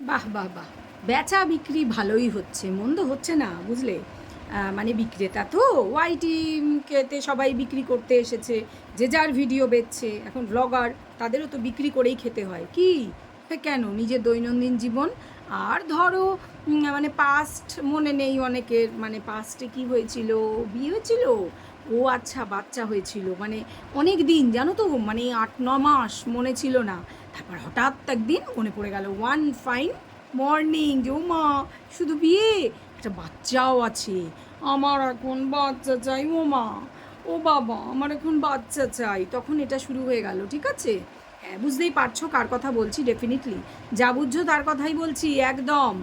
বাহ বাহ বাহ! বেচা বিক্রি ভালোই হচ্ছে, মন্দ হচ্ছে না, বুঝলে? মানে বিক্রেতা তো ওয়াইটিতে সবাই বিক্রি করতে এসেছে। যে যার ভিডিও বেচছে। এখন ব্লগার, তাদেরও তো বিক্রি করেই খেতে হয়। কি? কেন? নিজের দৈনন্দিন জীবন আর ধরো মানে পাস্ট মনে নেই অনেকের, মানে পাস্টে কি হয়েছিল? বিয়ে হয়েছিল? ও আচ্ছা, বাচ্চা হয়েছিল। মানে অনেক দিন জানো তো, মানে ৮-৯ মাস মনে ছিল না। তারপর হঠাৎ একদিন মনে পড়ে গেল ওয়ান ফাইন মর্নিং যে ও মা, শুধু বিয়ে, একটা বাচ্চাও আছে। আমার এখন বাচ্চা চাই, ও মা, ও বাবা, আমার এখন বাচ্চা চাই। তখন এটা শুরু হয়ে গেল, ঠিক আছে? হ্যাঁ, বুঝতেই পারছো কার কথা বলছি, ডেফিনেটলি যা বুঝছো তার কথাই বলছি একদম।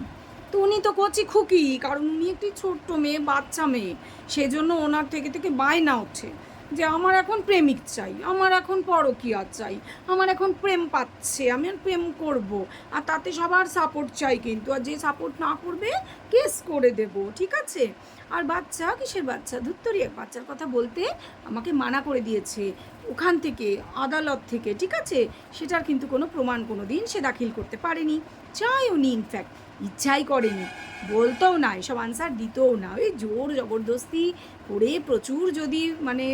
তো উনি তো কচি খুকি, কারণ উনি একটি ছোট্ট মেয়ে, বাচ্চা মেয়ে। সেজন্য ওনার থেকে থেকে বায়না হচ্ছে যে আমার এখন প্রেমিক চাই, আমার এখন পরকীয়া চাই, আমার এখন প্রেম পাচ্ছে, আমি আর প্রেম করব। আর তাতে সবার সাপোর্ট চাই, কিন্তু আর যে সাপোর্ট না করবে কেস করে দেব, ঠিক আছে? আর বাচ্চা, কিসের বাচ্চা? ধুত্তরি, এক বাচ্চার কথা বলতে আমাকে মানা করে দিয়েছে ওখান থেকে, আদালত থেকে, ঠিক আছে? সেটার কিন্তু কোনো প্রমাণ কোনো দিন সে দাখিল করতে পারেনি, চাইও নি, ইনফ্যাক্ট ইচ্ছাই করেনি, বলতেও না, এসব আনসার দিতেও না। ওই জোর জবরদস্তি করে প্রচুর যদি মানে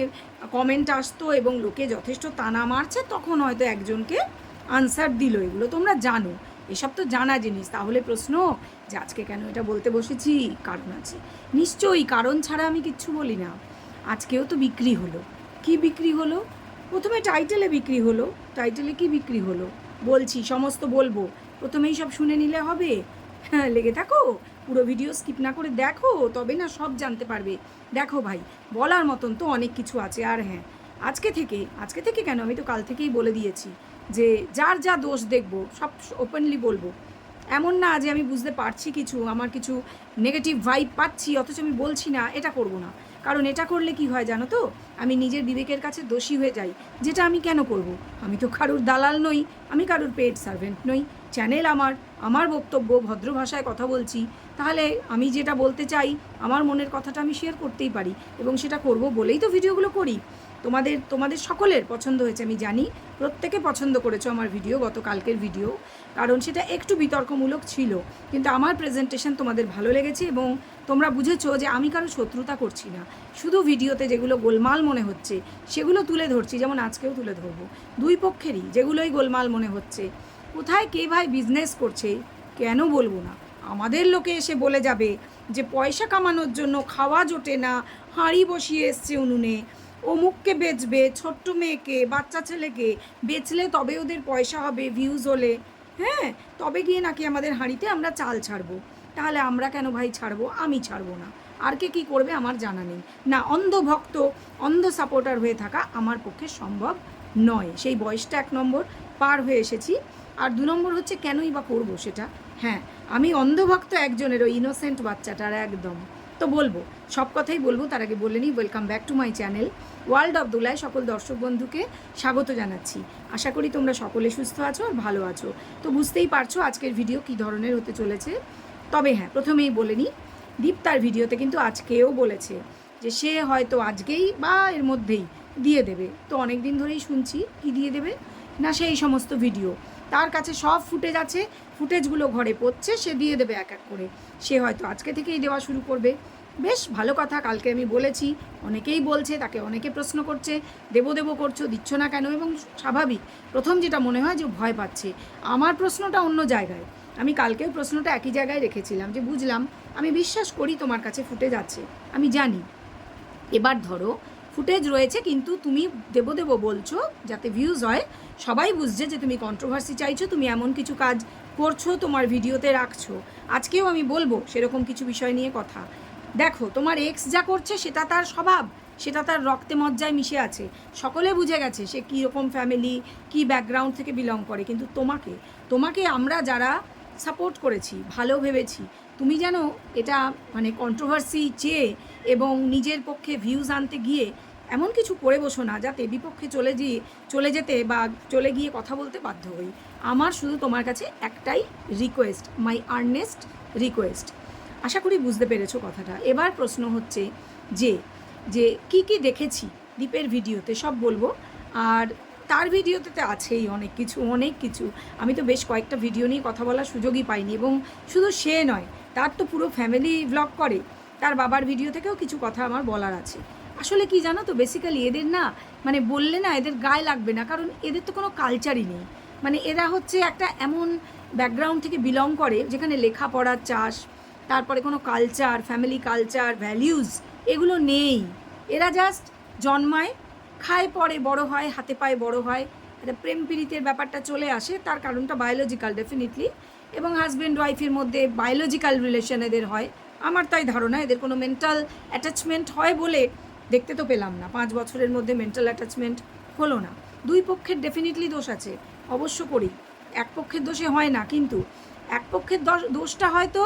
কমেন্ট আসতো এবং লোকে যথেষ্ট তানা মারছে, তখন হয়তো একজনকে আনসার দিল। এগুলো তোমরা জানো, এসব তো জানা জিনিস। তাহলে প্রশ্ন যে আজকে কেন এটা বলতে বসেছি, কারণ আছে নিশ্চয়ই, কারণ ছাড়া আমি কিচ্ছু বলি না। আজকেও তো বিক্রি হলো। কি বিক্রি হলো? প্রথমে টাইটেলে বিক্রি হলো। টাইটেলে কি বিক্রি হলো বলছি, সমস্ত বলবো। প্রথমেই সব শুনে নিলে হবে? হ্যাঁ, লেগে থাকো, পুরো ভিডিও স্কিপ না করে দেখো, তবে না সব জানতে পারবে। দেখো ভাই, বলার মতন তো অনেক কিছু আছে। আর হ্যাঁ, আজকে থেকে কেন, আমি তো কাল থেকেই বলে দিয়েছি যে যার যা দোষ দেখবো সব ওপেনলি বলবো। এমন না যে আমি বুঝতে পারছি কিছু, আমার কিছু নেগেটিভ ভাইব পাচ্ছি অথচ আমি বলছি না, এটা করব না। কারণ এটা করলে কি হয় জানো তো, আমি নিজের বিবেকের কাছে দোষী হয়ে যাই, যেটা আমি কেন করব? আমি তো কারুর দালাল নই, আমি কারুর পেড সার্ভেন্ট নই। চ্যানেল আমার, আমার বক্তব্য, ভদ্র ভাষায় কথা বলছি। তাহলে আমি যেটা বলতে চাই, আমার মনের কথাটা আমি শেয়ার করতেই পারি, এবং সেটা করব বলেই তো ভিডিওগুলো করি। তোমাদের তোমাদের সকলের পছন্দ হয়েছে আমি জানি, প্রত্যেকে পছন্দ করেছো আমার ভিডিও, গতকালকের ভিডিও, কারণ সেটা একটু বিতর্কমূলক ছিল। কিন্তু আমার প্রেজেন্টেশন তোমাদের ভালো লেগেছে এবং তোমরা বুঝেছো যে আমি কারো শত্রুতা করছি না, শুধু ভিডিওতে যেগুলো গোলমাল মনে হচ্ছে সেগুলো তুলে ধরছি, যেমন আজকেও তুলে ধরবো। দুই পক্ষেরই যেগুলোই গোলমাল মনে হচ্ছে, কোথায় কে ভাই বিজনেস করছে, কেন বলবো না? আমাদের লোকে এসে বলে যাবে যে পয়সা কামানোর জন্য খাওয়া জোটে না, হাঁড়ি বসিয়ে এসছে উনুনে, অমুককে বেচবে, ছোট্ট মেয়েকে, বাচ্চা ছেলেকে বেচলে তবে ওদের পয়সা হবে, ভিউজ হলে, হ্যাঁ, তবে গিয়ে নাকি আমাদের হাঁড়িতে আমরা চাল ছাড়বো। তাহলে আমরা কেন ভাই ছাড়বো? আমি ছাড়বো না। আর কে কী করবে আমার জানা নেই। না, অন্ধ ভক্ত, অন্ধ সাপোর্টার হয়ে থাকা আমার পক্ষে সম্ভব নয়। সেই বয়সটা ১ নম্বর পার হয়ে এসেছি। আর ২ নম্বর হচ্ছে কেনই বা করবো সেটা? হ্যাঁ, আমি অন্ধভক্ত একজনের, ওই ইনোসেন্ট বাচ্চাটার একদম। তো বলবো, সব কথাই বলবো, তার আগে বলে নিই, welcome back to my channel world of দোলায় সকল দর্শক বন্ধুকে স্বাগত জানাচ্ছি। আশা করি তোমরা সকলে সুস্থ আছো আর ভালো আছো। তো বুঝতেই পারছো আজকের ভিডিও কী ধরনের হতে চলেছে। তবে হ্যাঁ, প্রথমেই বলে নিই, দীপ তার ভিডিওতে কিন্তু আজকেও বলেছে যে সে হয়তো আজকেই বা এর মধ্যেই দিয়ে দেবে। তো অনেক দিন ধরেই শুনছি কি দিয়ে দেবে না, সেই সমস্ত ভিডিও তার কাছে সব ফুটেজ আছে, ফুটেজগুলো ঘরে পড়ছে, সে দিয়ে দেবে এক এক করে। সে হয়তো আজকে থেকেই দেওয়া শুরু করবে। বেশ ভালো কথা, কালকে আমি বলেছি, অনেকেই বলছে, তাকে অনেকে প্রশ্ন করছে, দেবো দেবো করছো, দিচ্ছ না কেন? এবং স্বাভাবিক, প্রথম যেটা মনে হয় যে ভয় পাচ্ছে। আমার প্রশ্নটা অন্য জায়গায়, আমি কালকেও প্রশ্নটা একই জায়গায় রেখেছিলাম যে বুঝলাম, আমি বিশ্বাস করি তোমার কাছে ফুটেজ আছে, আমি জানি। এবার ধরো ফুটেজ রয়েছে, কিন্তু তুমি দেবো দেবো বলছো যাতে ভিউজ হয়, সবাই বুঝছে যে তুমি কন্ট্রোভার্সি চাইছো, তুমি এমন কিছু কাজ করছো, তোমার ভিডিওতে রাখছো। আজকেও আমি বলবো সেরকম কিছু বিষয় নিয়ে কথা। দেখো, তোমার এক্স যা করছে সেটা তার স্বভাব, সেটা তার রক্তে মজ্জায় মিশে আছে, সকলে বুঝে গেছে সে কীরকম ফ্যামিলি, কী ব্যাকগ্রাউন্ড থেকে বিলং করে। কিন্তু তোমাকে তোমাকে আমরা যারা সাপোর্ট করেছি, ভালো ভেবেছি, তুমি যেন এটা মানে কন্ট্রোভার্সি চেয়ে এবং নিজের পক্ষে ভিউজ আনতে গিয়ে এমন কিছু করে বসো না যাতে বিপক্ষে চলে যেতে বা চলে গিয়ে কথা বলতে বাধ্য হই। আমার শুধু তোমার কাছে একটাই রিকোয়েস্ট, মাই আর্নেস্ট রিকোয়েস্ট। আশা করি বুঝতে পেরেছো কথাটা। এবার প্রশ্ন হচ্ছে যে যে কী কী দেখেছি দীপের ভিডিওতে সব বলবো। আর তার ভিডিওতে তো আছেই অনেক কিছু অনেক কিছু। আমি তো বেশ কয়েকটা ভিডিও নিয়ে কথা বলার সুযোগই পাইনি, এবং শুধু সে নয়, তার তো পুরো ফ্যামিলি ভ্লগ করে, তার বাবার ভিডিও থেকেও কিছু কথা আমার বলার আছে। আসলে কি জানো তো, বেসিক্যালি এদের না, মানে বললে না এদের গায়ে লাগবে না, কারণ এদের তো কোনো কালচারই নেই। মানে এরা হচ্ছে একটা এমন ব্যাকগ্রাউন্ড থেকে বিলং করে যেখানে লেখাপড়া, চাষ, তারপরে কোনো কালচার, ফ্যামিলি কালচার, ভ্যালিউজ এগুলো নেই। এরা জাস্ট জন্মায়, খায়, পরে বড় হয়, হাতে পায়ে বড় হয়, একটা প্রেম পীড়িতের ব্যাপারটা চলে আসে, তার কারণটা বায়োলজিক্যাল ডেফিনেটলি, এবং হাজব্যান্ড ওয়াইফের মধ্যে বায়োলজিক্যাল রিলেশন এদের হয়। আমার তাই ধারণা এদের কোনো মেন্টাল অ্যাটাচমেন্ট হয় বলে দেখতে তো পেলাম না, 5 বছরের মধ্যে মেন্টাল অ্যাটাচমেন্ট হলো না। দুই পক্ষের ডেফিনেটলি দোষ আছে, অবশ্য করি, এক পক্ষের দোষে হয় না, কিন্তু এক পক্ষের দোষটা হয়তো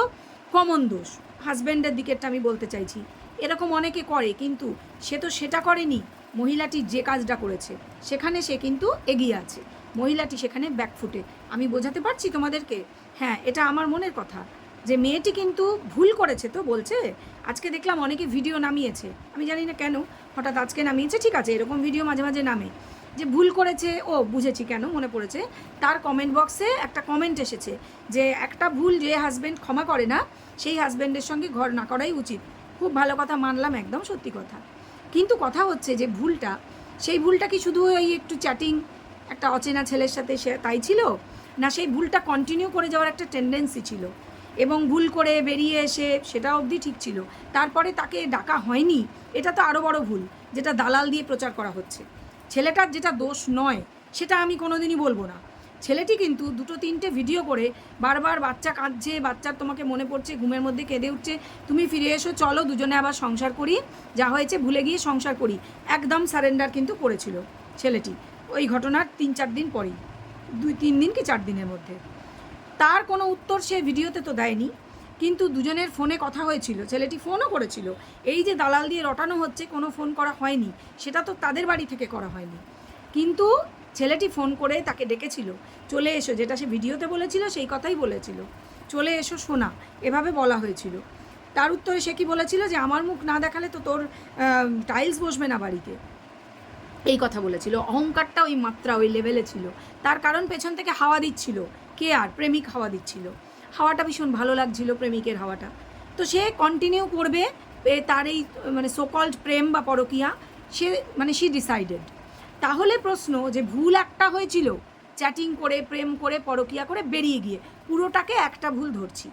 কমন দোষ, হাজব্যান্ডের দিকেরটা আমি বলতে চাইছি। এরকম অনেকে করে, কিন্তু সে তো সেটা করেনি। মহিলাটি যে কাজটা করেছে সেখানে সে কিন্তু এগিয়ে আছে, মহিলাটি সেখানে ব্যাকফুটে। আমি বোঝাতে পারছি তোমাদেরকে? হ্যাঁ, এটা আমার মনের কথা, যে মেয়েটি কিন্তু ভুল করেছে। তো বলছে, আজকে দেখলাম অনেকে ভিডিও নামিয়েছে, আমি জানি না কেন হঠাৎ আজকে নামিয়েছে, ঠিক আছে, এরকম ভিডিও মাঝে মাঝে নামে, যে ভুল করেছে। ও বুঝেছি কেন, মনে পড়েছে, তার কমেন্ট বক্সে একটা কমেন্ট এসেছে যে একটা ভুল যে হাজব্যান্ড ক্ষমা করে না, সেই হাজব্যান্ডের সঙ্গে ঘর না করাই উচিত। খুব ভালো কথা, মানলাম, একদম সত্যি কথা। কিন্তু কথা হচ্ছে যে ভুলটা, সেই ভুলটা কি শুধু ওই একটু চ্যাটিং একটা অচেনা ছেলের সাথে সে তাই ছিল, না সেই ভুলটা কন্টিনিউ করে যাওয়ার একটা টেন্ডেন্সি ছিল, এবং ভুল করে বেরিয়ে এসে সেটা অবধি ঠিক ছিল, তারপরে তাকে ডাকা হয়নি, এটা তো আরও বড় ভুল, যেটা দালাল দিয়ে প্রচার করা হচ্ছে। ছেলেটার যেটা দোষ নয় সেটা আমি কোনোদিনই বলবো না। ছেলেটি কিন্তু 2-3টে ভিডিও করে বারবার বাচ্চা কাঁদছে, বাচ্চার তোমাকে মনে পড়ছে, ঘুমের মধ্যে কেঁদে উঠছে, তুমি ফিরে এসো, চলো দুজনে আবার সংসার করি, যা হয়েছে ভুলে গিয়ে সংসার করি, একদম সারেন্ডার কিন্তু করেছিল ছেলেটি ওই ঘটনার 3-4 দিন পরেই, 2-3 দিন কি 4 দিনের মধ্যে। তার কোনো উত্তর সে ভিডিওতে তো দেয়নি, কিন্তু দুজনের ফোনে কথা হয়েছিল, ছেলেটি ফোনও করেছিল। এই যে দালাল দিয়ে রটানো হচ্ছে, কোনো ফোন করা হয়নি, সেটা তো তাদের বাড়ি থেকে করা হয়নি, কিন্তু ছেলেটি ফোন করে তাকে ডেকেছিল, চলে এসো, যেটা সে ভিডিওতে বলেছিল সেই কথাই বলেছিল, চলে এসো সোনা, এভাবে বলা হয়েছিল। তার উত্তরে সে কি বলেছিল, যে আমার মুখ না দেখালে তো তোর টাইলস বসবে না বাড়িতে, এই কথা বলেছিল। অহংকারটা ওই মাত্রা, ওই লেভেলে ছিল। তার কারণ পেছন থেকে হাওয়া দিচ্ছিল, কে আর, প্রেমিক হাওয়া দিচ্ছিল, হাওয়াটা ভীষণ ভালো লাগছিল, প্রেমিকের হাওয়াটা। তো সে কন্টিনিউ করবে তার এই মানে সোকল্ড প্রেম বা পরকিয়া, সে মানে শি ডিসাইডেড। তাহলে প্রশ্ন, যে ভুল একটা হয়েছিল, চ্যাটিং করে, প্রেম করে, পরকিয়া করে বেরিয়ে গিয়ে, পুরোটাকে একটা ভুল ধরছি,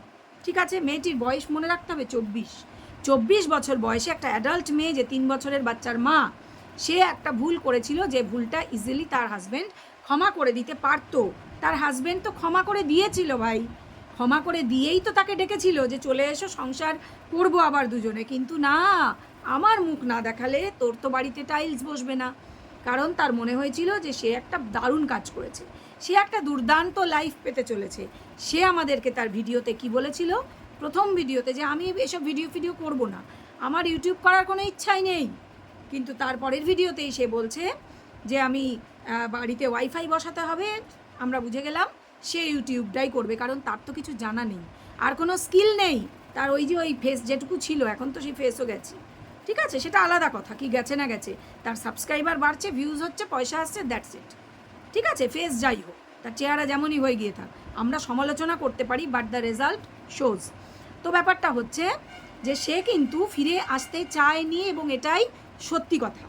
ঠিক আছে। মেয়েটির বয়স মনে রাখতে হবে 24 বছর বয়সে একটা অ্যাডাল্ট মেয়ে, যে 3 বছরের বাচ্চার মা, সে একটা ভুল করেছিল, যে ভুলটা ইজিলি তার হাজব্যান্ড ক্ষমা করে দিতে পারতো। তার হাজব্যান্ড তো ক্ষমা করে দিয়েছিল ভাই, ক্ষমা করে দিয়েই তো তাকে ডেকেছিল, যে চলে এসো সংসার করবো আবার দুজনে, কিন্তু না, আমার মুখ না দেখালে তোর তো বাড়িতে টাইলস বসবে না। কারণ তার মনে হয়েছিল যে সে একটা দারুণ কাজ করেছে, সে একটা দুর্দান্ত লাইফ পেতে চলেছে। সে আমাদেরকে তার ভিডিওতে কি বলেছিল, প্রথম ভিডিওতে, যে আমি এসব ভিডিও করবো না, আমার ইউটিউব করার কোনো ইচ্ছাই নেই। কিন্তু তারপরের ভিডিওতেই সে বলছে যে আমি বাড়িতে ওয়াইফাই বসাতে হবে, আমরা বুঝে গেলাম সে ইউটিউবটাই করবে, কারণ তার তো কিছু জানা নেই, আর কোনো স্কিল নেই তার। ওই যে ওই ফেস যেটুকু ছিল, এখন তো সেই ফেসও গেছে, ঠিক আছে, সেটা আলাদা কথা, কি গেছে না গেছে, তার সাবস্ক্রাইবার বাড়ছে, ভিউজ হচ্ছে, পয়সা আসছে, দ্যাটস ইট, ঠিক আছে। ফেস যাই হোক, তার চেহারা যেমনই হয়ে গিয়ে থাক, আমরা সমালোচনা করতে পারি, বাট দ্য রেজাল্ট শোজ। তো ব্যাপারটা হচ্ছে যে সে কিন্তু ফিরে আসতে চায়নি, এবং এটাই সত্যি কথা।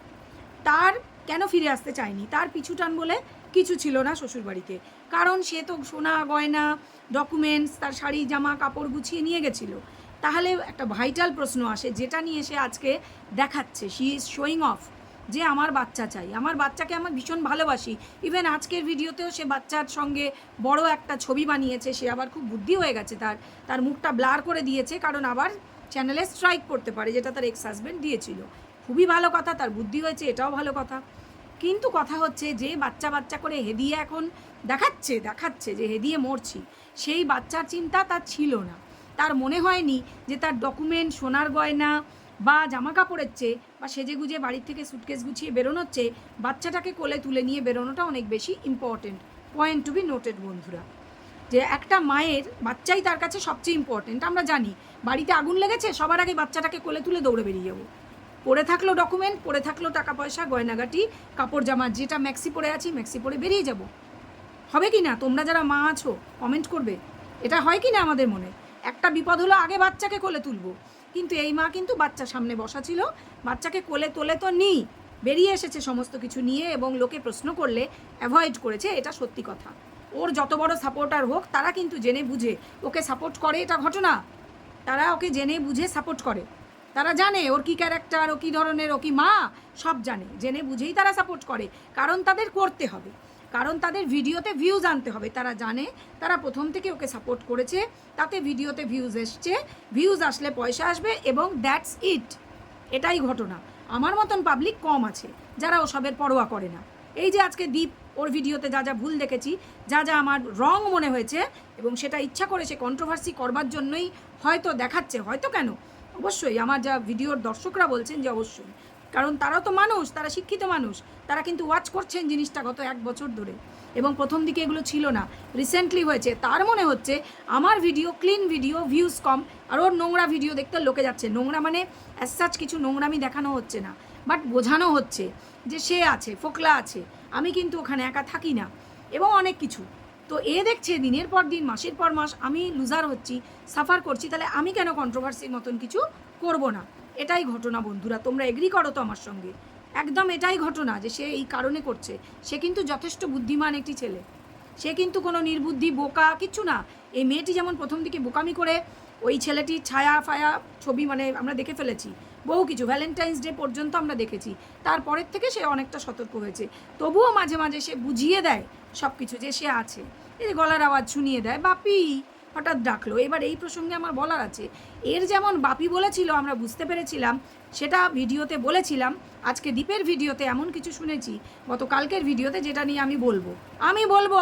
তার কেন ফিরে আসতে চায়নি, তার পিছুটান বলে কিছু ছিল না শ্বশুরবাড়িতে, কারণ সে তো সোনা গয়না, ডকুমেন্টস, তার শাড়ি জামা কাপড় গুছিয়ে নিয়ে গেছিলো। তাহলে একটা ভাইটাল প্রশ্ন আসে, যেটা নিয়ে সে আজকে দেখাচ্ছে, শি ইজ শোয়িং অফ, যে আমার বাচ্চা চাই, আমার বাচ্চাকে আমার ভীষণ ভালোবাসি। ইভেন আজকের ভিডিওতেও সে বাচ্চার সঙ্গে বড় একটা ছবি বানিয়েছে, সে আবার খুব বুদ্ধি হয়ে গেছে, তার মুখটা ব্লার করে দিয়েছে, কারণ আবার চ্যানেলে স্ট্রাইক করতে পারে, যেটা তার এক্স হাজব্যান্ড দিয়েছিল। খুবই ভালো কথা, তার বুদ্ধি হয়েছে, এটাও ভালো কথা। কিন্তু কথা হচ্ছে, যে বাচ্চা করে হেদিয়ে এখন দেখাচ্ছে যে হেদিয়ে মরছি, সেই বাচ্চার চিন্তা তার ছিল না। তার মনে হয়নি যে তার ডকুমেন্ট, সোনার গয়না বা জামা কাপড়ের চেয়ে, বা সেজে গুজে বাড়ির থেকে সুটকেস গুছিয়ে বেরোনোর চেয়ে, বাচ্চাটাকে কোলে তুলে নিয়ে বেরোনোটা অনেক বেশি important. Point to be noted বন্ধুরা, যে একটা মায়ের বাচ্চাই তার কাছে সবচেয়ে ইম্পর্টেন্ট। আমরা জানি, বাড়িতে আগুন লেগেছে, সবার আগে বাচ্চাটাকে কোলে তুলে দৌড়ে বেরিয়ে যাবো, পরে থাকলো ডকুমেন্ট, পরে থাকলো টাকা পয়সা, গয়নাগাটি, কাপড় জামা, যেটা ম্যাক্সি পরে আছি ম্যাক্সি পরে বেরিয়ে যাব। হবে কি না? তোমরা যারা মা আছো কমেন্ট করবে, এটা হয় কি না আমাদের মনে? একটা বিপদ হলো আগে বাচ্চাকে কোলে তুলবো, কিন্তু এই মা কিন্তু বাচ্চা সামনে বসা ছিল, বাচ্চাকে কোলে তোলে তো নিই, বেরিয়ে এসেছে সমস্ত কিছু নিয়ে, এবং লোকে প্রশ্ন করলে অ্যাভয়েড করেছে, এটা সত্যি কথা। ওর যত বড় সাপোর্টার হোক, তারা কিন্তু জেনে বুঝে ওকে সাপোর্ট করে, এটা ঘটনা। তারা ওকে জেনে বুঝে সাপোর্ট করে, তারা জানে ওর কী ক্যারেক্টার, ও কী ধরনের, ও কি মা, সব জানে, জেনে বুঝেই তারা সাপোর্ট করে। কারণ তাদের করতে হবে, কারণ তাদের ভিডিওতে ভিউজ আনতে হবে, তারা জানে, তারা প্রথম থেকে ওকে সাপোর্ট করেছে, তাতে ভিডিওতে ভিউজ এসছে, ভিউজ আসলে পয়সা আসবে, এবং দ্যাটস ইট, এটাই ঘটনা। আমার মতন পাবলিক কম আছে যারা ওসবের পরোয়া করে না। এই যে আজকে দীপ ওর ভিডিওতে যা যা ভুল দেখেছি, যা যা আমার রং মনে হয়েছে, এবং সেটা ইচ্ছা করে সে কন্ট্রোভার্সি করবার জন্যই হয়তো দেখাচ্ছে, হয়তো কেন, অবশ্যই আমার যা ভিডিওর দর্শকরা বলছেন যে অবশ্যই, কারণ তারাও তো মানুষ, তারা শিক্ষিত মানুষ, তারা কিন্তু ওয়াচ করছেন জিনিসটা গত 1 বছর ধরে, এবং প্রথম দিকে এগুলো ছিল না, রিসেন্টলি হয়েছে। তার মনে হচ্ছে আমার ভিডিও ক্লিন ভিডিও, ভিউজ কম, আর ওর নোংরা ভিডিও দেখতে লোকে যাচ্ছে। নোংরা মানে অ্যাজ সাচ কিছু নোংরামি দেখানো হচ্ছে না, বাট বোঝানো হচ্ছে যে সে আছে, ফোকলা আছে, আমি কিন্তু ওখানে একা থাকি না, এবং অনেক কিছু। তো এ দেখছে দিনের পর দিন, মাসের পর মাস আমি লুজার হচ্ছি, সাফার করছি, তাহলে আমি কেন কন্ট্রোভার্সির মতন কিছু করব না? এটাই ঘটনা বন্ধুরা, তোমরা এগ্রি করো তো আমার সঙ্গে? একদম এটাই ঘটনা, যে সে এই কারণে করছে। সে কিন্তু যথেষ্ট বুদ্ধিমান একটি ছেলে, সে কিন্তু কোনো নির্বুদ্ধি বোকা কিচ্ছু না। এই মেয়েটি যেমন প্রথম দিকে বোকামি করে ওই ছেলেটির ছায়া ফায়া ছবি মানে আমরা দেখে ফেলেছি, বহু কিছু, ভ্যালেন্টাইন্স ডে পর্যন্ত আমরা দেখেছি, তারপরের থেকে সে অনেকটা সতর্ক হয়েছে। তবুও মাঝে মাঝে সে বুঝিয়ে দেয় সব কিছু, যে সে আছে, এই গলার আওয়াজ শুনিয়ে দেয়, বাপি হঠাৎ ডাকলো। এবার এই প্রসঙ্গে আমার বলার আছে, এর যেমন বাপি বলেছিল আমরা বুঝতে পেরেছিলাম, সেটা ভিডিওতে বলেছিলাম, আজকে দীপের ভিডিওতে এমন কিছু শুনেছি, গতকালকের ভিডিওতে, যেটা নিয়ে আমি বলবো,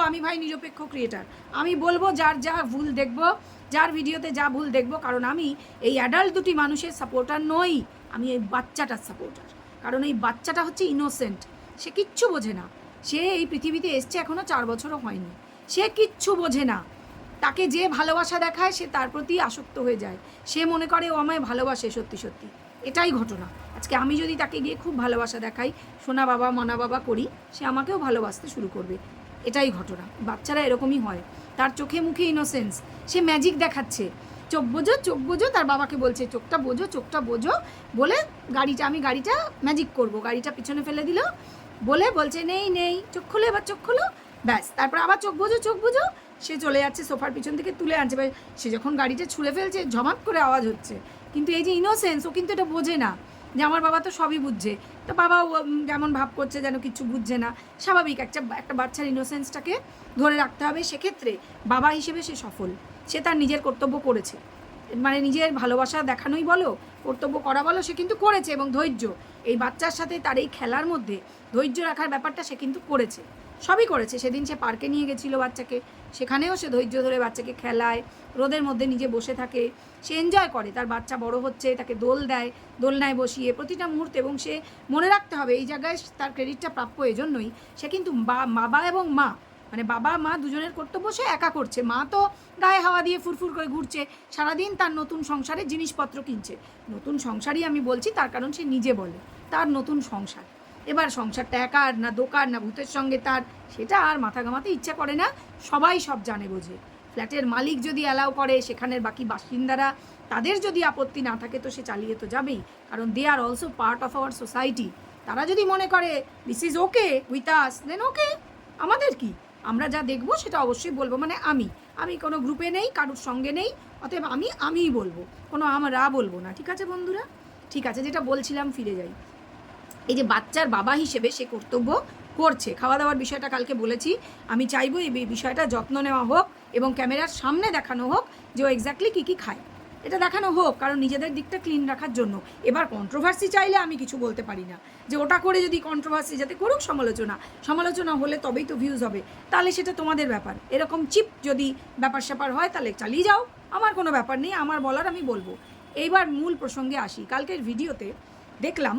আমি ভাই নিরপেক্ষ ক্রিয়েটার, আমি বলবো যার যা ভুল দেখবো, যার ভিডিওতে যা ভুল দেখবো, কারণ আমি এই অ্যাডাল্ট দুটি মানুষের সাপোর্টার নই, আমি এই বাচ্চাটার সাপোর্টার। কারণ এই বাচ্চাটা হচ্ছে ইনোসেন্ট, সে কিচ্ছু বোঝে না, সে এই পৃথিবীতে এসছে এখনও 4 বছরও হয়নি, সে কিচ্ছু বোঝে না। তাকে যে ভালোবাসা দেখায় সে তার প্রতি আসক্ত হয়ে যায়, সে মনে করে ও আমায় ভালোবাসে সত্যি সত্যি, এটাই ঘটনা। আজকে আমি যদি তাকে গিয়ে খুব ভালোবাসা দেখাই, সোনা বাবা মনা বাবা করি, সে আমাকেও ভালোবাসতে শুরু করবে, এটাই ঘটনা। বাচ্চারা এরকমই হয়, তার চোখে মুখে ইনোসেন্স, সে ম্যাজিক দেখাচ্ছে, চোখ বোঝো, তার বাবাকে বলছে চোখটা বোঝো বলে আমি গাড়িটা ম্যাজিক করব, গাড়িটা পিছনে ফেলে দিল বলে বলছে নেই চোখ খোলো, এবার চোখ খোলো, ব্যাস, তারপর আবার চোখ বোঝো, সে চলে যাচ্ছে সোফার পিছন থেকে তুলে আনছে, সে যখন গাড়িটা ছুঁড়ে ফেলছে ঝমাক করে আওয়াজ হচ্ছে, কিন্তু এই যে ইনোসেন্স, ও কিন্তু এটা বোঝে না যে আমার বাবা তো সবই বুঝছে, তো বাবাও যেমন ভাব করছে যেন কিছু বুঝছে না, স্বাভাবিক। একটা বাচ্চার ইনোসেন্সটাকে ধরে রাখতে হবে, সেক্ষেত্রে বাবা হিসেবে সে সফল, সে তার নিজের কর্তব্য করেছে, মানে নিজের ভালোবাসা দেখানোই বলো, কর্তব্য করা বলো, সে কিন্তু করেছে, এবং ধৈর্য, এই বাচ্চার সাথে তার এই খেলার মধ্যে ধৈর্য রাখার ব্যাপারটা সে কিন্তু করেছে, সবই করেছে। সেদিন সে পার্কে নিয়ে গেছিলো বাচ্চাকে, সেখানেও সে ধৈর্য ধরে বাচ্চাকে খেলায়, রোদের মধ্যে নিজে বসে থাকে, সে এনজয় করে, তার বাচ্চা বড় হচ্ছে, তাকে দোল দেয়, দোলনায় বসিয়ে প্রতিটা মুহূর্তে, এবং সে মনে রাখতে হবে এই জায়গায় তার ক্রেডিটটা প্রাপ্য, এজন্যই সে কিন্তু বাবা এবং মা, মানে বাবা মা দুজনের কর্তব্য সে একা করছে, মা তো গায়ে হাওয়া দিয়ে ফুরফুর করে ঘুরছে সারাদিন, তার নতুন সংসারের জিনিসপত্র কিনছে, নতুন সংসারই আমি বলছি তার কারণ সে নিজে বলে তার নতুন সংসার, এবার সংসারটা একার না দোকান না ভূতের সঙ্গে তার, সেটা আর মাথা ঘামাতে ইচ্ছা করে না, সবাই সব জানে বোঝে। ফ্ল্যাটের মালিক যদি অ্যালাউ করে, সেখানের বাকি বাসিন্দারা তাদের যদি আপত্তি না থাকে, তো সে চালিয়ে তো যাবেই, কারণ they are also part of our society. তারা যদি মনে করে this is okay with us, then okay, আমাদের কি, আমরা যা দেখবো সেটা অবশ্যই বলবো, মানে আমি কোনো গ্রুপে নেই, কারোর সঙ্গে নেই, অতএব আমিই বলবো, কোনো আমরা বলবো না, ঠিক আছে বন্ধুরা? ঠিক আছে, যেটা বলছিলাম ফিরে যাই। এই যে বাচ্চার বাবা হিসেবে সে কর্তব্য করছে, খাওয়া দাওয়ার বিষয়টা কালকে বলেছি, আমি চাইবো এই বিষয়টা যত্ন নেওয়া হোক, এবং ক্যামেরার সামনে দেখানো হোক যে ও এক্স্যাক্টলি কী খায়, এটা দেখানো হোক, কারণ নিজেদের দিকটা ক্লিন রাখার জন্য। এবার কন্ট্রোভার্সি চাইলে আমি কিছু বলতে পারি না, যে ওটা করে যদি কন্ট্রোভার্সি যাতে করুক, সমালোচনা হলে তবেই তো ভিউজ হবে, তাহলে সেটা তোমাদের ব্যাপার। এরকম চিপ যদি ব্যাপার স্যাপার হয় তাহলে চালিয়ে যাও, আমার কোনো ব্যাপার নেই, আমার বলার আমি বলবো। এইবার মূল প্রসঙ্গে আসি। কালকের ভিডিওতে দেখলাম,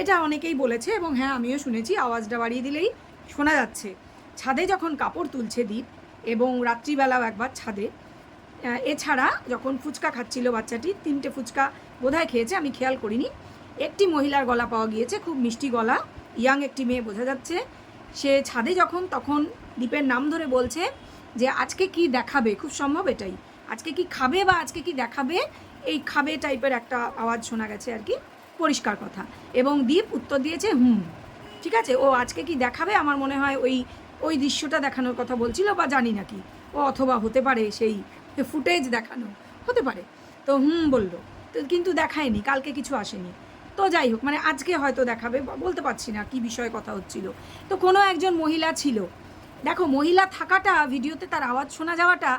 এটা অনেকেই বলেছে, এবং হ্যাঁ আমিও শুনেছি, আওয়াজটা বাড়িয়ে দিলেই শোনা যাচ্ছে, ছাদে যখন কাপড় তুলছে দীপ, এবং রাত্রিবেলাও একবার ছাদে, এছাড়া যখন ফুচকা খাচ্ছিল বাচ্চাটি, 3টে ফুচকা বোধহয় খেয়েছে, আমি খেয়াল করিনি, একটি মহিলার গলা পাওয়া গিয়েছে, খুব মিষ্টি গলা, ইয়াং একটি মেয়ে বোঝা যাচ্ছে। সে ছাদে তখন দীপের নাম ধরে বলছে যে আজকে কি দেখাবে, খুব সম্ভব এটাই, আজকে কি খাবে বা আজকে কি দেখাবে, এই খাবে টাইপের একটা আওয়াজ শোনা গেছে আর কি, পরিষ্কার কথা। এবং দীপ উত্তর দিয়েছে ঠিক আছে, ও আজকে কি দেখাবে, আমার মনে হয় ওই দৃশ্যটা দেখানোর কথা বলছিল বা জানি না কি, ও অথবা হতে পারে সেই ফুটেজ দেখানো হতে পারে। তো বললো, তো কিন্তু দেখায়নি, কালকে কিছু আসেনি। তো যাই হোক, মানে আজকে হয়তো দেখাবে, বলতে পারছি না কি বিষয়ে কথা হচ্ছিল। তো কোনো একজন মহিলা ছিল, দেখো মহিলা থাকাটা ভিডিওতে, তার আওয়াজ শোনা যাওয়াটা,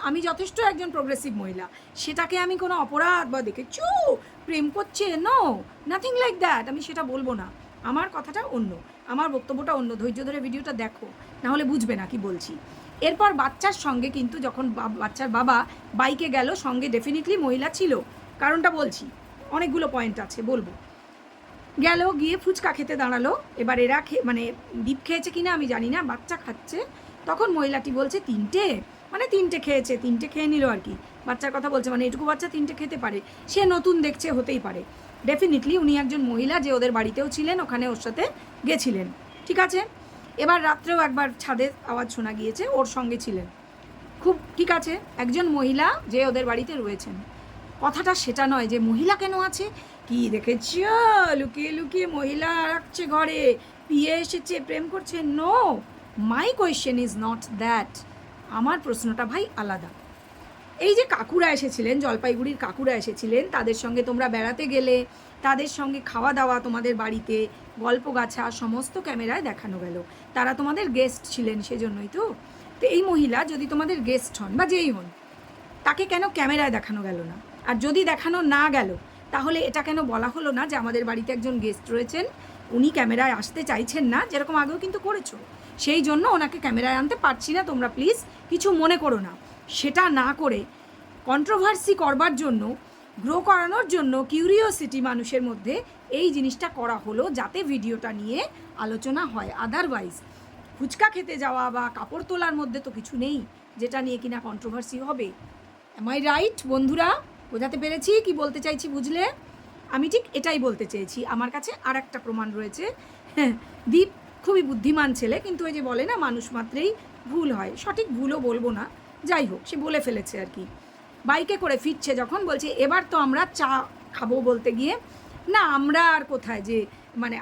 আমি যথেষ্ট একজন প্রোগ্রেসিভ মহিলা, সেটাকে আমি কোনো অপরাধ বা দেখেছো প্রেম করছে, নো, নাথিং লাইক দ্যাট, আমি সেটা বলবো না। আমার কথাটা অন্য, আমার বক্তব্যটা অন্য, ধৈর্য ধরে ভিডিওটা দেখো, নাহলে বুঝবে না কি বলছি। এরপর বাচ্চার সঙ্গে কিন্তু যখন বাচ্চার বাবা বাইকে গেল, সঙ্গে ডেফিনেটলি মহিলা ছিল, কারণটা বলছি, অনেকগুলো পয়েন্ট আছে বলবো। গেল, গিয়ে ফুচকা খেতে দাঁড়ালো। এবার এরা মানে দীপ খেয়েছে কিনা আমি জানি না, বাচ্চা খাচ্ছে। তখন মহিলাটি বলছে তিনটে খেয়েছে, তিনটে খেয়ে নিল আর কি, বাচ্চার কথা বলছে, মানে এটুকু বাচ্চা তিনটে খেতে পারে, সে নতুন দেখছে, হতেই পারে। ডেফিনেটলি উনি একজন মহিলা যে ওদের বাড়িতেও ছিলেন, ওখানে ওর সাথে গেছিলেন, ঠিক আছে। এবার রাত্রেও একবার ছাদের আওয়াজ শোনা গিয়েছে, ওর সঙ্গে ছিলেন, খুব ঠিক আছে, একজন মহিলা যে ওদের বাড়িতে রয়েছেন। কথাটা সেটা নয় যে মহিলা কেন আছে, কি দেখেছ লুকিয়ে লুকিয়ে মহিলা রাখছে ঘরে, বিয়ে এসেছে, প্রেম করছে, no, my question is not that. আমার প্রশ্নটা ভাই আলাদা। এই যে কাকুরা এসেছিলেন, জলপাইগুড়ির কাকুরা এসেছিলেন, তাদের সঙ্গে তোমরা বেড়াতে গেলে, তাদের সঙ্গে খাওয়া দাওয়া তোমাদের বাড়িতে, গল্প গাছা সমস্ত ক্যামেরায় দেখানো গেল, তারা তোমাদের গেস্ট ছিলেন, সেজন্যই তো। তো এই মহিলা যদি তোমাদের গেস্ট হন বা যেই হন, তাকে কেন ক্যামেরায় দেখানো গেল না? আর যদি দেখানো না গেল, তাহলে এটা কেন বলা হলো না যে আমাদের বাড়িতে একজন গেস্ট রয়েছেন, উনি ক্যামেরায় আসতে চাইছেন না, যেরকম আগেও কিন্তু করেছো, সেই জন্য ওনাকে ক্যামেরায় আনতে পারছি না, তোমরা প্লিজ কিছু মনে করো না। সেটা না করে কন্ট্রোভার্সি করবার জন্য, গ্রো করানোর জন্য, কিউরিওসিটি মানুষের মধ্যে, এই জিনিসটা করা হলো যাতে ভিডিওটা নিয়ে আলোচনা হয়। আদারওয়াইজ ফুচকা খেতে যাওয়া বা কাপড় তোলার মধ্যে তো কিছু নেই যেটা নিয়ে কিনা কন্ট্রোভার্সি হবে। অ্যাম আই রাইট বন্ধুরা? বোঝাতে পেরেছি কি বলতে চাইছি, বুঝলে? আমি ঠিক এটাই বলতে চেয়েছি। আমার কাছে আর একটা প্রমাণ রয়েছে। দীপ খুবই বুদ্ধিমান ছেলে, কিন্তু ওই যে বলে না, মানুষ মাত্রেই ভুল হয়, সঠিক ভুলও বলবো না, যাই হোক, সে বলে ফেলেছে আর কি। বাইকে করে ফিরছে যখন, বলছে এবার তো আমরা চা খাবো, বলতে গিয়ে না, আমরা আর কোথায়, যে মানে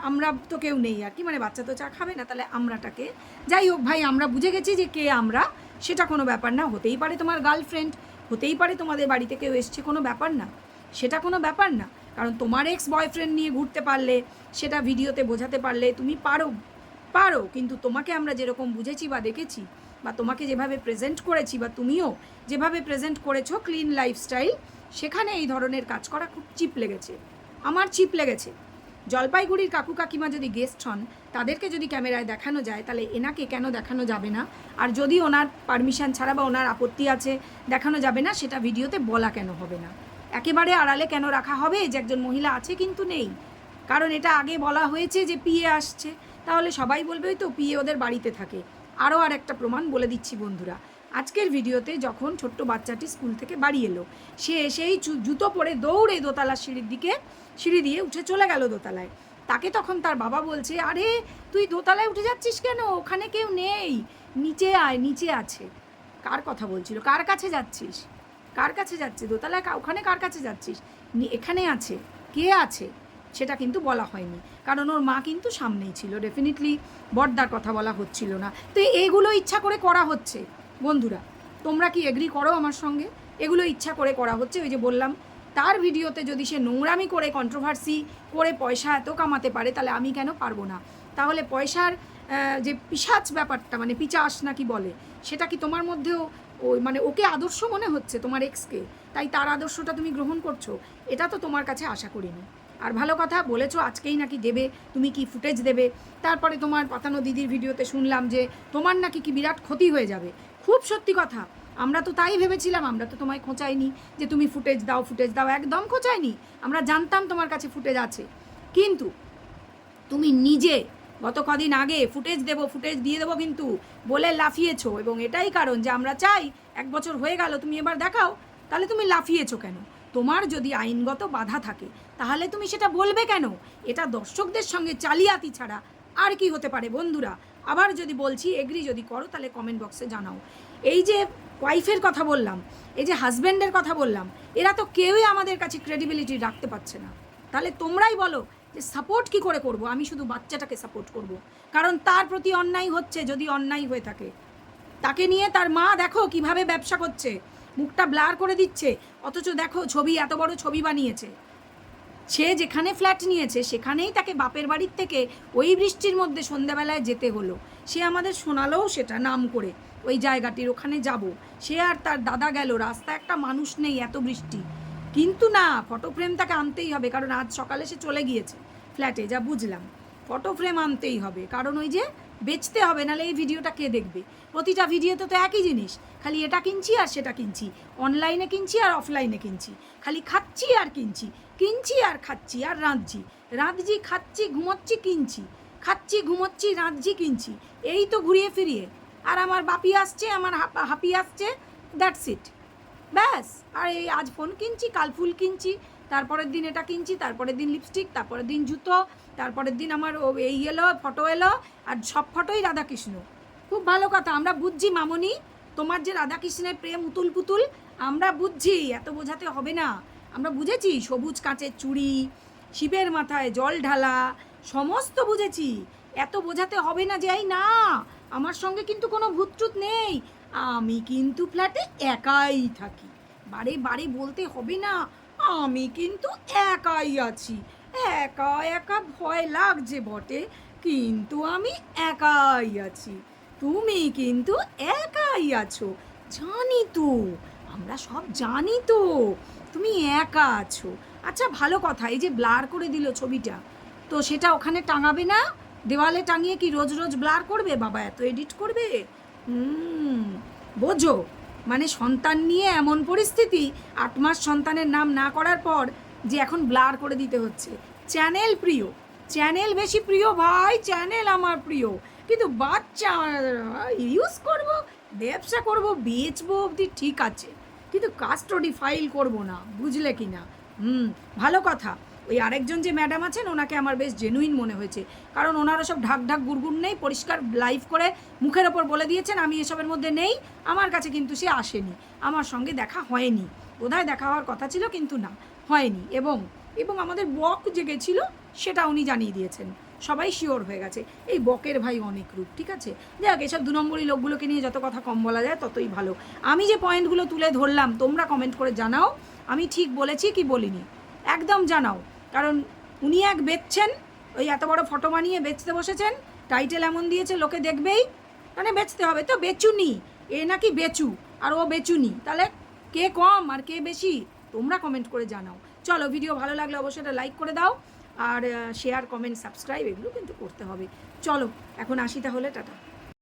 আমরা তো কেউ নেই আর কি, মানে বাচ্চা তো চা খাবে না, তাহলে আমরাটাকে, যাই হোক ভাই, আমরা বুঝে গেছি যে কে আমরা, সেটা কোনো ব্যাপার না, হতেই পারে তোমার গার্লফ্রেন্ড, হতেই পারে তোমাদের বাড়িতে কেউ এসছে, কোনো ব্যাপার না, সেটা কোনো ব্যাপার না। কারণ তোমার এক্স বয়ফ্রেন্ড নিয়ে ঘুরতে পারলে, সেটা ভিডিওতে বোঝাতে পারলে তুমি পারো, কিন্তু তোমাকে আমরা যেরকম বুঝেছি বা দেখেছি, বা তোমাকে যেভাবে প্রেজেন্ট করেছি, বা তুমিও যেভাবে প্রেজেন্ট করেছো ক্লিন লাইফস্টাইল, সেখানে এই ধরনের কাজ করা খুব চিপ লেগেছে, আমার চিপ লেগেছে। জলপাইগুড়ির কাকু কাকিমা যদি গেস্ট হন, তাদেরকে যদি ক্যামেরায় দেখানো যায়, তাহলে এনাকে কেন দেখানো যাবে না? আর যদি ওনার পারমিশন ছাড়া বা ওনার আপত্তি আছে দেখানো যাবে না, সেটা ভিডিওতে বলা কেন হবে না? একেবারে আড়ালে কেন রাখা হবে যে একজন মহিলা আছে কিন্তু নেই? কারণ এটা আগে বলা হয়েছে যে পিএ আসছে, তাহলে সবাই বলবে ওই তো পিএ ওদের বাড়িতে থাকে। আরও আর একটা প্রমাণ বলে দিচ্ছি বন্ধুরা, আজকের ভিডিওতে যখন ছোট্ট বাচ্চাটি স্কুল থেকে বাড়ি এলো, সে এসেই জুতো পরে দৌড়ে দোতলার সিঁড়ি দিয়ে উঠে চলে গেল দোতলায়। তাকে তখন তার বাবা বলছে, আরে তুই দোতলায় উঠে যাচ্ছিস কেন, ওখানে কেউ নেই, নিচে আয়, নিচে আছে। কার কথা বলছিল? কার কাছে যাচ্ছিস? কার কাছে যাচ্ছে দোতলায়? ওখানে কার কাছে যাচ্ছিস? এখানে আছে, কে আছে? সেটা কিন্তু বলা হয়নি, কারণ ওর মা কিন্তু সামনেই ছিল, ডেফিনেটলি বড়দার কথা বলা হচ্ছিল না। তো এগুলো ইচ্ছা করে করা হচ্ছে বন্ধুরা, তোমরা কি এগ্রি করো আমার সঙ্গে? এগুলো ইচ্ছা করে করা হচ্ছে। ওই যে বললাম, তার ভিডিওতে যদি সে নোংরামি করে কন্ট্রোভার্সি করে পয়সা এত কামাতে পারে, তাহলে আমি কেন পারবো না? তাহলে পয়সার যে পিশাচ ব্যাপারটা, মানে পিচাস নাকি বলে, সেটা কি তোমার মধ্যেও ওই মানে ওকে আদর্শ মনে হচ্ছে তোমার এক্সকে, তাই তার আদর্শটা তুমি গ্রহণ করছো? এটা তো তোমার কাছে আশা করিনি। আর ভালো কথা বলেছো, আজকেই নাকি দেবে, তুমি কি ফুটেজ দেবে? তারপরে তোমার পাতানো দিদির ভিডিওতে শুনলাম যে তোমার নাকি কি বিরাট ক্ষতি হয়ে যাবে। খুব সত্যি কথা, আমরা তো তাই ভেবেছিলাম, আমরা তো তোমায় খোঁচাইনি যে তুমি ফুটেজ দাও, একদম খোঁচাইনি, আমরা জানতাম তোমার কাছে ফুটেজ আছে। কিন্তু তুমি নিজে গত কদিন আগে ফুটেজ দিয়ে দেবো কিন্তু বলে লাফিয়েছো, এবং এটাই কারণ যে আমরা চাই 1 বছর হয়ে গেল, তুমি এবার দেখাও। তাহলে তুমি লাফিয়েছো কেন? তোমার যদি আইনগত বাধা থাকে তাহলে তুমি সেটা বলবে কেন? এটা দর্শকদের সঙ্গে জালিয়াতি ছাড়া আর কি হতে পারে বন্ধুরা? আবার যদি বলছি, এগ্রি যদি করো তাহলে কমেন্ট বক্সে জানাও। এই যে ওয়াইফের কথা বললাম, এই যে হাজব্যান্ডের কথা বললাম, এরা তো কেউই আমাদের কাছে ক্রেডিবিলিটি রাখতে পারছে না। তাহলে তোমরাই বলো যে সাপোর্ট কি করে করব? আমি শুধু বাচ্চাটাকে সাপোর্ট করব, কারণ তার প্রতি অন্যায় হচ্ছে। যদি অন্যায় হয়ে থাকে, তাকে নিয়ে তার মা দেখো কিভাবে ব্যবসা করছে, মুখটা ব্লার করে দিচ্ছে, অথচ দেখো ছবি, এত বড় ছবি বানিয়েছে। সে যেখানে ফ্ল্যাট নিয়েছে সেখানেই তাকে বাপের বাড়ির থেকে ওই বৃষ্টির মধ্যে সন্ধ্যাবেলায় যেতে হলো। সে আমাদের শোনালোও সেটা নাম করে, ওই জায়গাটির ওখানে যাব। সে আর তার দাদা গেল, রাস্তায় একটা মানুষ নেই, এত বৃষ্টি। কিন্তু না, ফটো ফ্রেম তাকে আনতেই হবে, কারণ আজ সকালে সে চলে গিয়েছে ফ্ল্যাটে, যা বুঝলাম। ফটো ফ্রেম আনতেই হবে, কারণ ওই যে বেচতে হবে, নাহলে এই ভিডিওটা কে দেখবে? প্রতিটা ভিডিওতে তো একই জিনিস, খালি এটা কিনছি আর সেটা কিনছি, অনলাইনে কিনছি আর অফলাইনে কিনছি, খালি খাচ্ছি আর কিনছি, কিনছি আর খাচ্ছি আর রাঁধছি, রাঁধছি খাচ্ছি ঘুমোচ্ছি কিনছি, খাচ্ছি ঘুমোচ্ছি রাঁধছি কিনছি, এই তো ঘুরিয়ে ফিরিয়ে। আর আমার বাপি আসছে, আমার হাপি আসছে, দ্যাটস ইট, ব্যাস। আর এই আজ ফোন কিনছি, কাল ফুল কিনছি, তারপরের দিন এটা কিনছি, তারপরের দিন লিপস্টিক, তারপরের দিন জুতো, তারপরের দিন আমার এই এলো ফটো এলো, আর সব ফটোই রাধাকৃষ্ণ। খুব ভালো কথা, আমরা বুঝছি মামনি, তোমার যে রাধাকৃষ্ণের প্রেম উতুল পুতুল, আমরা বুঝছি, এত বোঝাতে হবে না। আমরা বুঝেছি সবুজ কাঁচের চুড়ি, শিবের মাথায় জল ঢালা, সমস্ত বুঝেছি। এত বোঝাতে হবে না যে এই না, আমার সঙ্গে কিন্তু কোনো ভূতটুত নেই, আমি কিন্তু ফ্ল্যাটে একাই থাকি। বারে বারে বলতে হবে না, আমি কিন্তু একাই আছি। একা একা ভয় লাগছে বটে, কিন্তু আমি একাই আছি। তুমি কিন্তু একাই আছো, জানি তো, আমরা সব জানি তো তুমি একা আছো। আচ্ছা ভালো কথা, এই যে ব্লার করে দিল ছবিটা, তো সেটা ওখানে টাঙাবে না? দেওয়ালে টাঙিয়ে কি রোজ রোজ ব্লার করবে? বাবা এত এডিট করবে? বোঝো, মানে সন্তান নিয়ে এমন পরিস্থিতি, 8 মাস সন্তানের নাম না করার পর যে এখন ব্লার করে দিতে হচ্ছে। চ্যানেল প্রিয়, চ্যানেল বেশি প্রিয় ভাই, চ্যানেল আমার প্রিয়, কিন্তু বাচ্চা ইউজ করব, ব্যবসা করব, বেচবো অবধি ঠিক আছে, কিন্তু কাস্টডি ফাইল করব না, বুঝলে কি না? ভালো কথা। ওই আরেকজন যে ম্যাডাম আছেন, ওনাকে আমার বেশ জেনুইন মনে হয়েছে, কারণ ওনারা সব ঢাক ঢাক গুড়গুড় নেই, পরিষ্কার লাইভ করে মুখের ওপর বলে দিয়েছেন আমি এসবের মধ্যে নেই। আমার কাছে কিন্তু সে আসেনি, আমার সঙ্গে দেখা হয়নি, বোধহয় দেখা হওয়ার কথা ছিল কিন্তু না, হয়নি। এবং এবং আমাদের বক যে গেছিলো সেটা উনি জানিয়ে দিয়েছেন, সবাই শিওর হয়ে গেছে। এই বকের ভাই অনেক রূপ, ঠিক আছে, যাক এসব 2 নম্বরই লোকগুলোকে নিয়ে যত কথা কম বলা যায় ততই ভালো। আমি যে পয়েন্টগুলো তুলে ধরলাম, তোমরা কমেন্ট করে জানাও আমি ঠিক বলেছি কি বলিনি, একদম জানাও। কারণ উনি এক বেচছেন, ওই এত বড় ফটো বানিয়ে বেচতে বসেছেন, টাইটেল এমন দিয়েছে লোকে দেখবেই, মানে বেচতে হবে, তো বেচুনি, এ নাকি বেচু আর ও বেচুনি, তাহলে কে কম আর কে বেশি? তোমরা কমেন্ট করে জানাও। চলো, ভিডিও ভালো লাগলে অবশ্যই এটা লাইক করে দাও, আর শেয়ার কমেন্ট সাবস্ক্রাইব এগুলো কিন্তু করতে হবে। চলো এখন আসি তাহলে, টাটা।